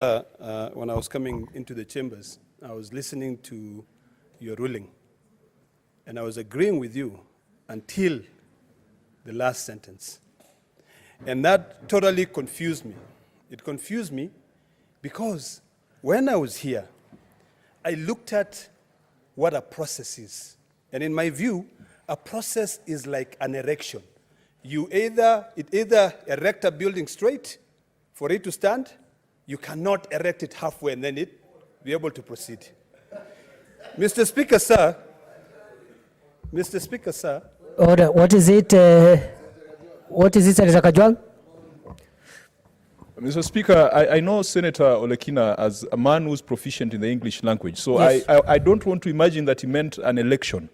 When I was coming into the chambers, I was listening to your ruling, and I was agreeing with you until the last sentence. And that totally confused me. It confused me because when I was here, I looked at what a process is. And in my view, a process is like an erection. It either erect a building straight for it to stand. You cannot erect it halfway and then be able to proceed. Mr. Speaker, sir. Order. What is it, Senator Kajwang? Mr. Speaker, I know Senator Olekina as a man who's proficient in the English language, so yes. I don't want to imagine that he meant an election.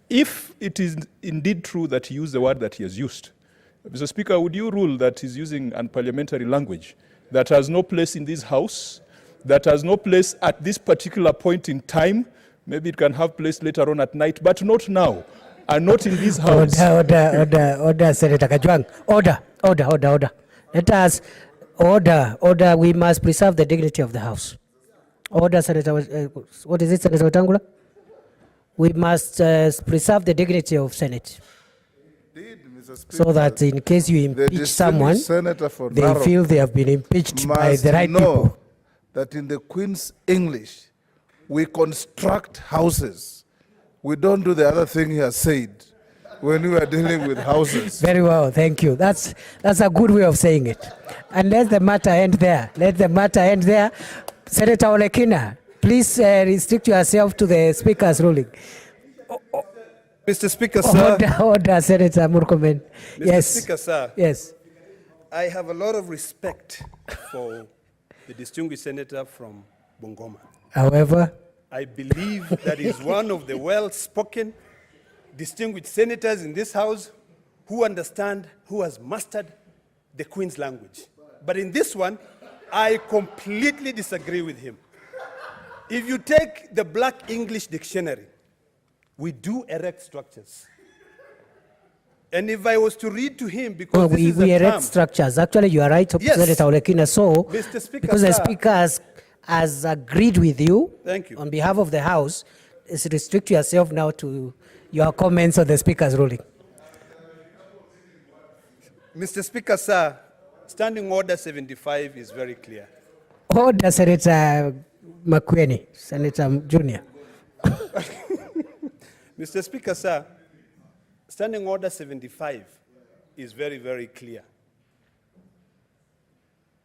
If it is indeed true that he used the word that he has used, Mr. Speaker, would you rule that he's using unparliamentary language that has no place in this House, that has no place at this particular point in time? Maybe it can have place later on at night, but not now, and not in this House. Order, Senator Kajwang. Order. Let us order. We must preserve the dignity of the House. Order, Senator. What is it, Senator Tangula? We must preserve the dignity of Senate. So that in case you impeach someone, they feel they have been impeached by the right people. That in the Queen's English, we construct houses. We don't do the other thing he has said when we are dealing with houses. Very well, thank you. That's a good way of saying it. And let the matter end there. Senator Olekina, please restrict yourself to the Speaker's ruling. Mr. Speaker, sir. Order, Senator Murkomen. Mr. Speaker, sir. Yes. I have a lot of respect for the distinguished senator from Bungoma. However, I believe that he's one of the well-spoken, distinguished senators in this House who understand, who has mastered the Queen's language. But in this one, I completely disagree with him. If you take the Black English Dictionary, we do erect structures. And if I was to read to him, because we erect structures. Actually, you are right, yes. Senator Olekina. So, Mr. Speaker, because the Speaker has agreed with you, thank you. On behalf of the House, is restrict yourself now to your comments on the Speaker's ruling. Mr. Speaker, sir, Standing Order 75 is very clear. Order, Senator McQueen, Senator Junior. Mr. Speaker, sir, Standing Order 75 is very, very clear,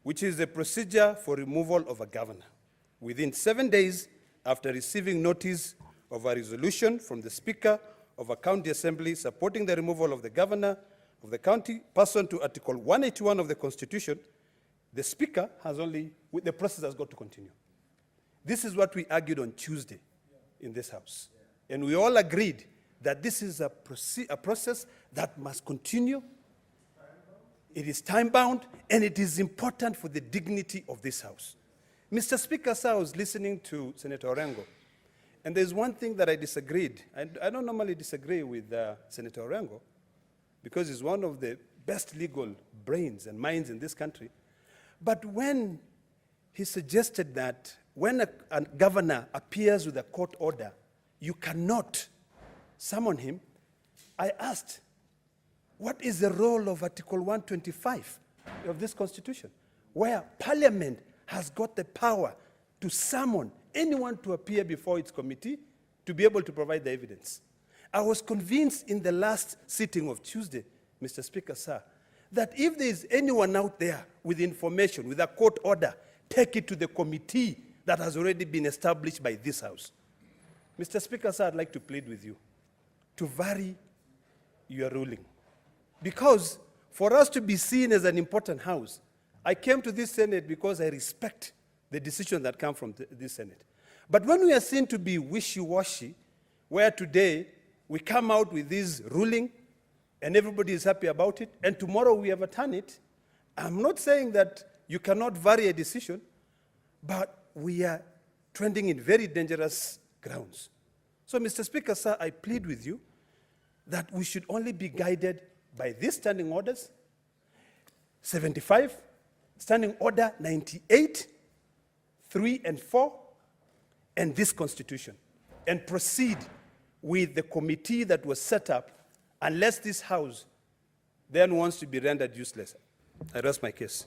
which is the procedure for removal of a governor within 7 days after receiving notice of a resolution from the Speaker of a county assembly supporting the removal of the governor of the county pursuant to Article 181 of the Constitution. The Speaker the process has got to continue. This is what we argued on Tuesday in this House. And we all agreed that this is a process that must continue. It is time-bound, and it is important for the dignity of this House. Mr. Speaker, sir, I was listening to Senator Orengo, and there's one thing that I disagreed. I don't normally disagree with Senator Orengo, because he's one of the best legal brains and minds in this country. But when he suggested that when a governor appears with a court order, you cannot summon him, I asked, what is the role of Article 125 of this Constitution, where Parliament has got the power to summon anyone to appear before its committee to be able to provide the evidence? I was convinced in the last sitting of Tuesday, Mr. Speaker, sir, that if there is anyone out there with information, with a court order, take it to the committee that has already been established by this House. Mr. Speaker, sir, I'd like to plead with you to vary your ruling. Because for us to be seen as an important House, I came to this Senate because I respect the decisions that come from this Senate. But when we are seen to be wishy-washy, where today we come out with this ruling and everybody is happy about it, and tomorrow we overturn it, I'm not saying that you cannot vary a decision, but we are trending in very dangerous grounds. So, Mr. Speaker, sir, I plead with you that we should only be guided by these standing orders, 75, Standing Order 98, 3 and 4 and this Constitution and proceed with the committee that was set up unless this House then wants to be rendered useless. I rest my case.